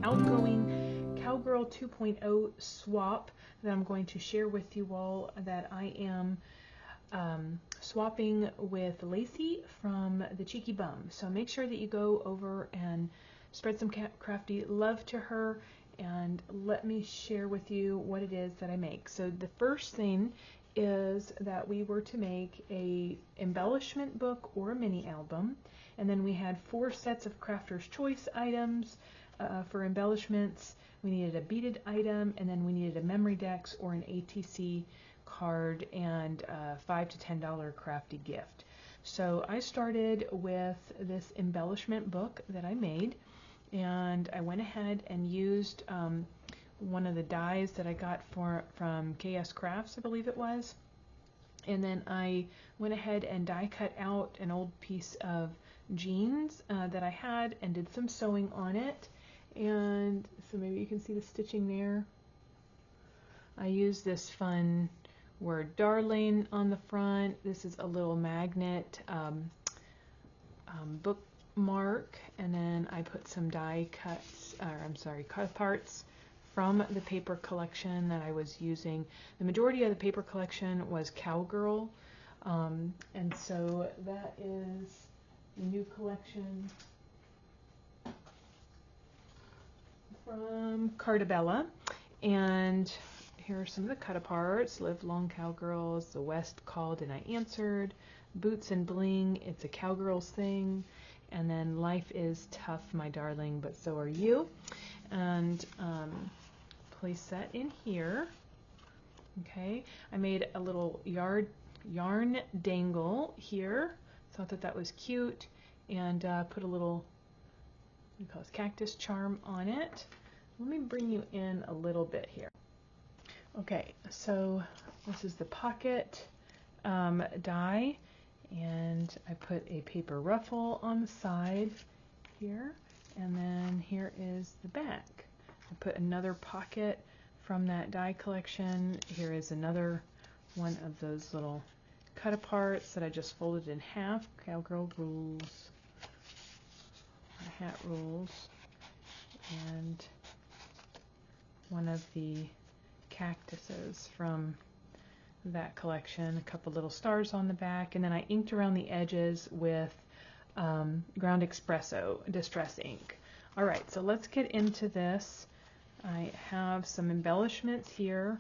Outgoing Cowgirl 2.0 swap that I'm going to share with you all, that I am swapping with Lacey from the Cheeky Bum. So make sure that you go over and spread some crafty love to her, and let me share with you what it is that I make. So the first thing is that we were to make a embellishment book or a mini album, and then we had 4 sets of Crafter's Choice items for embellishments. We needed a beaded item, and then we needed a memory dex or an ATC card, and a $5 to $10 crafty gift. So I started with this embellishment book that I made, and I went ahead and used one of the dies that I got from KSCRAFT, I believe it was, and then I went ahead and die cut out an old piece of jeans that I had and did some sewing on it. And so maybe you can see the stitching there. I used this fun word Darlin on the front. This is a little magnet bookmark, and then I put some die cuts, cut parts from the paper collection that I was using. The majority of the paper collection was Cowgirl, and so that is the new collection from Cardabella. And here are some of the cut-aparts. Live Long Cowgirls, The West Called and I Answered, Boots and Bling, It's a Cowgirl's Thing, and then Life is Tough, My Darling, But So Are You. And place that in here. Okay, I made a little yarn dangle here. Thought that that was cute, and put a little, what do you call this, cactus charm on it. Let me bring you in a little bit here. Okay, so this is the pocket die, and I put a paper ruffle on the side here, and then here is the back. I put another pocket from that die collection. Here is another one of those little cut-aparts that I just folded in half. Cowgirl rules, hat rules, and one of the cactuses from that collection, a couple little stars on the back, and then I inked around the edges with Ground Espresso Distress ink. Alright, so let's get into this. I have some embellishments here.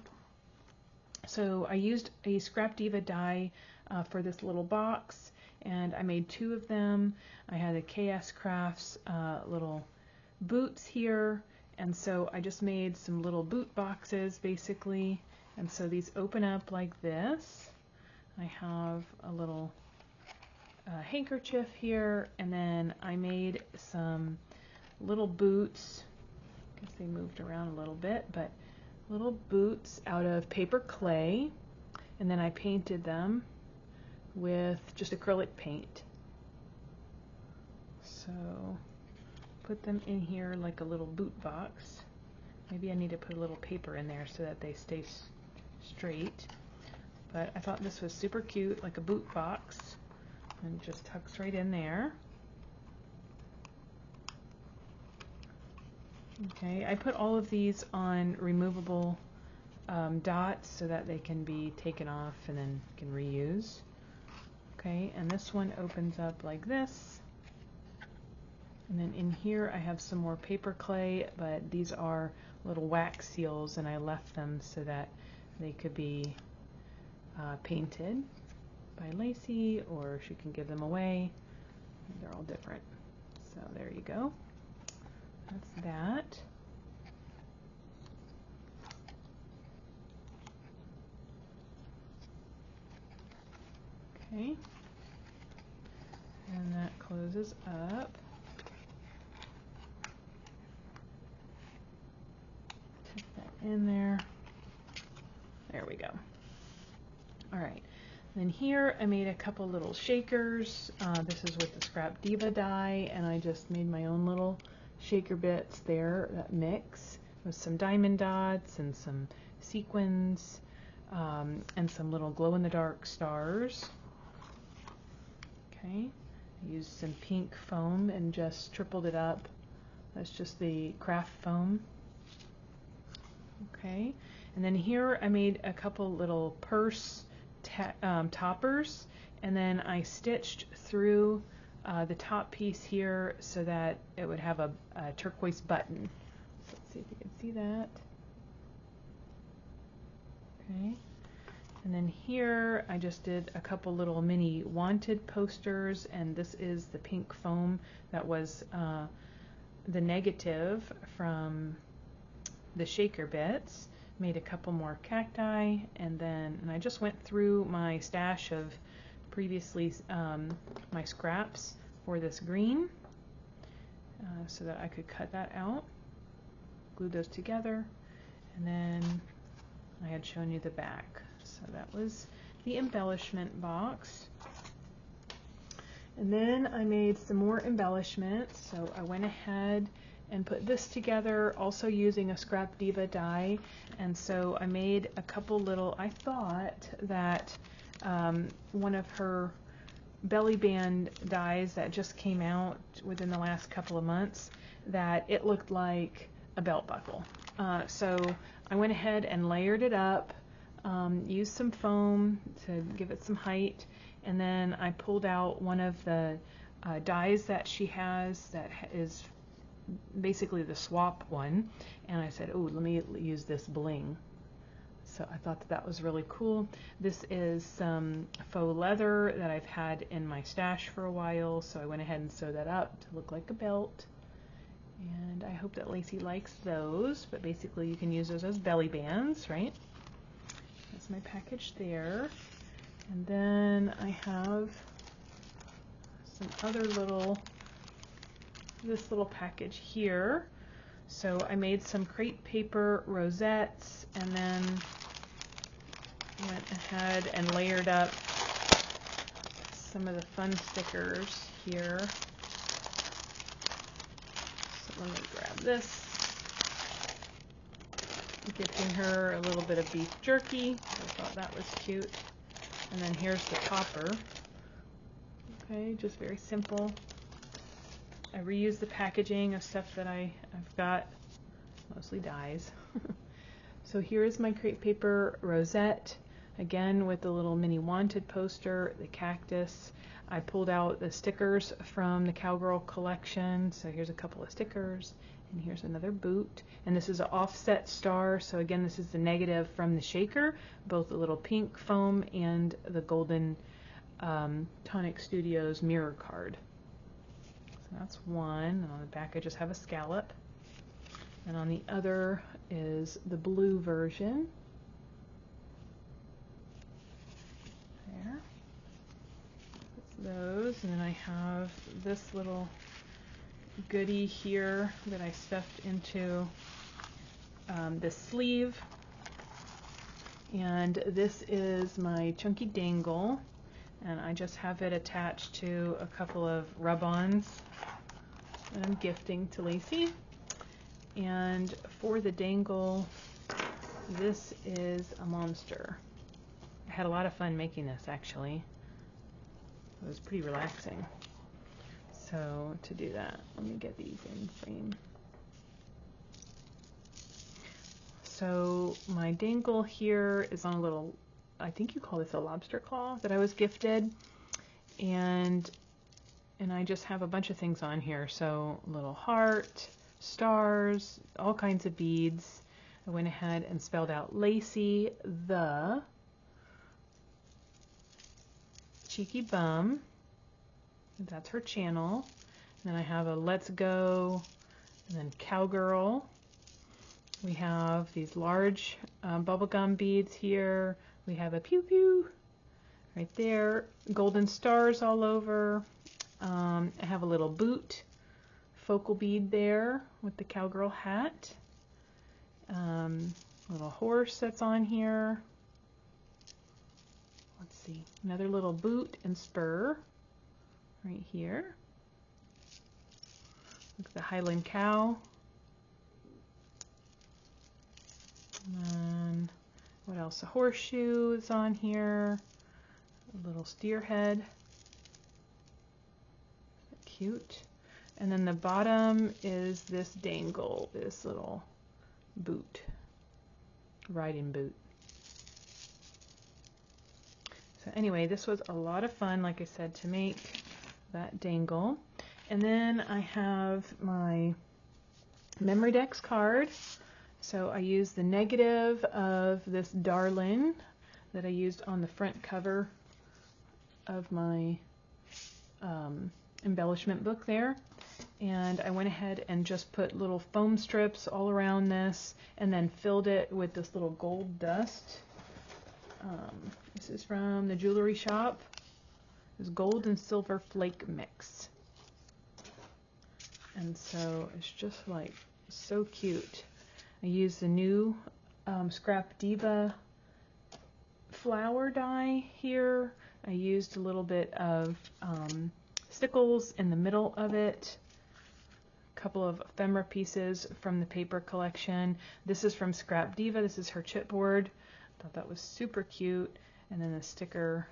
So I used a Scrapdiva die for this little box, and I made 2 of them. I had a KSCRAFT's little boots here, and so I just made some little boot boxes basically, and so these open up like this. I have a little handkerchief here, and then I made some little boots. I guess they moved around a little bit, but little boots out of paper clay, and then I painted them with just acrylic paint. So put them in here like a little boot box. Maybe I need to put a little paper in there so that they stay straight, but I thought this was super cute, like a boot box, and just tucks right in there. Okay, I put all of these on removable dots so that they can be taken off and then can reuse. Okay, and this one opens up like this. And then in here I have some more paper clay, but these are little wax seals, and I left them so that they could be painted by Lacey, or she can give them away. They're all different. So there you go. That's that. Okay. And that closes up. Tuck that in there. There we go. Alright. Then here I made a couple little shakers. This is with the Scrapdiva die, and I just made my own little shaker bits there that mix with some diamond dots and some sequins, and some little glow-in-the-dark stars. Okay, I used some pink foam and just tripled it up That's just the craft foam. Okay, and then here I made a couple little purse toppers, and then I stitched through the top piece here so that it would have a turquoise button. So let's see if you can see that. Okay, and then here I just did a couple little mini wanted posters, and this is the pink foam that was the negative from the shaker bits. Made a couple more cacti, and I just went through my stash of previously my scraps for this green so that I could cut that out, glue those together, and then I had shown you the back. So that was the embellishment box. And then I made some more embellishments. So I went ahead and put this together, also using a Scrapdiva die. And so I made a couple little, I thought that one of her belly band dies that just came out within the last couple of months, that it looked like a belt buckle. So I went ahead and layered it up, used some foam to give it some height, and then I pulled out one of the dies that she has that is basically the swap one, and I said, oh, let me use this bling. So I thought that was really cool. This is some faux leather that I've had in my stash for a while, so I went ahead and sewed that up to look like a belt. And I hope that Lacey likes those, but basically you can use those as belly bands, right? That's my package there. And then I have some other this little package here. So I made some crepe paper rosettes, and then went ahead and layered up some of the fun stickers here. So let me grab this. Gifting her a little bit of beef jerky. I thought that was cute. And then here's the topper. Okay, just very simple. I reuse the packaging of stuff that I've got, mostly dies. So here's my crepe paper rosette, again with the little mini wanted poster, the cactus. I pulled out the stickers from the Cowgirl collection, so here's a couple of stickers, and here's another boot. And this is an offset star, so again this is the negative from the shaker, both the little pink foam and the golden Tonic Studios mirror card. So that's one, and on the back I just have a scallop. And on the other is the blue version. There. That's those, and then I have this little goodie here that I stuffed into this sleeve. And this is my chunky dangle, and I just have it attached to a couple of rub-ons that I'm gifting to Lacey. And for the dangle, this is a monster. I had a lot of fun making this, actually. It was pretty relaxing. So to do that, let me get these in frame. So my dangle here is on a little, I think you call this a lobster claw that I was gifted. And I just have a bunch of things on here. So a little heart, stars, all kinds of beads. I went ahead and spelled out Lacey the Cheeky Bum. That's her channel. And then I have a Let's Go, and then Cowgirl. We have these large bubblegum beads here. We have a pew pew right there. Golden stars all over. I have a little boot focal bead there with the cowgirl hat. Little horse that's on here. Let's see, another little boot and spur right here. Look at the Highland cow. And then what else? A horseshoe is on here. A little steer head. Cute. And then the bottom is this dangle, this little boot, riding boot. So anyway, this was a lot of fun, like I said, to make that dangle. And then I have my Memory Decks card. So I used the negative of this Darlin that I used on the front cover of my embellishment book there. And I went ahead and just put little foam strips all around this and then filled it with this little gold dust. This is from the jewelry shop. It's gold and silver flake mix. And so it's just like so cute. I used the new Scrapdiva flower die here. I used a little bit of stickles in the middle of it. A couple of ephemera pieces from the paper collection. This is from Scrapdiva. This is her chipboard. Thought that was super cute. And then a sticker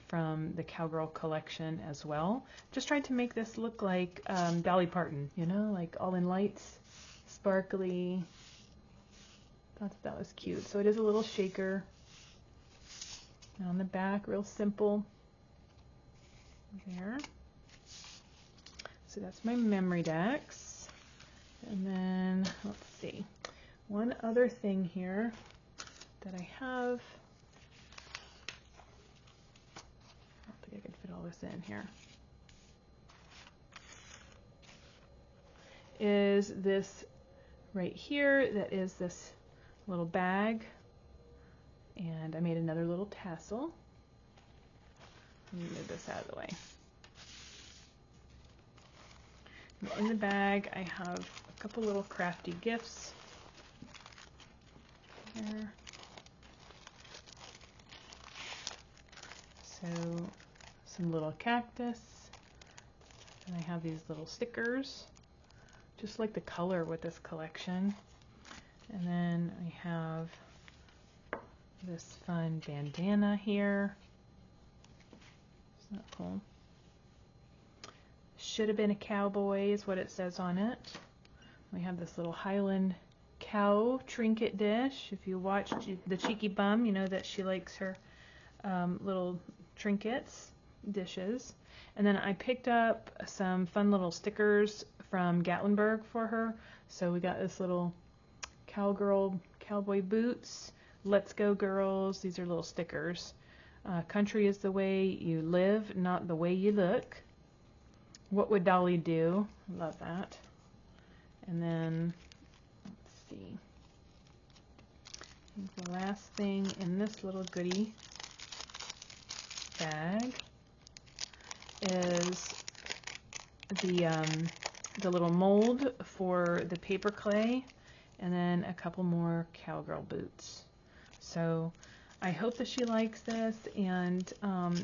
from the Cowgirl collection as well. Just tried to make this look like Dolly Parton, you know, like all in lights, sparkly. Thought that was cute. So it is a little shaker. And on the back, real simple. There. So that's my memory decks. And then, let's see, one other thing here that I have. I don't think I can fit all this in here. Is this right here that is this little bag. And I made another little tassel. Let me move this out of the way. In the bag, I have a couple little crafty gifts. There. So, some little cactus. And I have these little stickers. Just like the color with this collection. And then I have this fun bandana here. Isn't that cool? Should have been a cowboy is what it says on it. We have this little Highland cow trinket dish. If you watch the Cheeky Bum, you know that she likes her little trinkets, dishes. And then I picked up some fun little stickers from Gatlinburg for her. So we got this little cowgirl cowboy boots. Let's go girls. These are little stickers. Country is the way you live, not the way you look. What would Dolly do? Love that. And then, let's see. I think the last thing in this little goodie bag is the little mold for the paper clay, and then a couple more cowgirl boots. So I hope that she likes this, and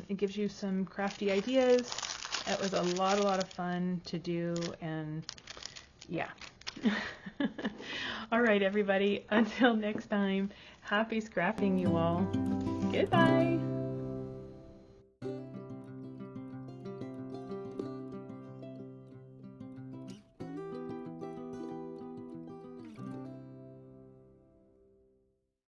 it gives you some crafty ideas. It was a lot of fun to do, and yeah. All right, everybody, until next time, happy scrapping, you all. Goodbye.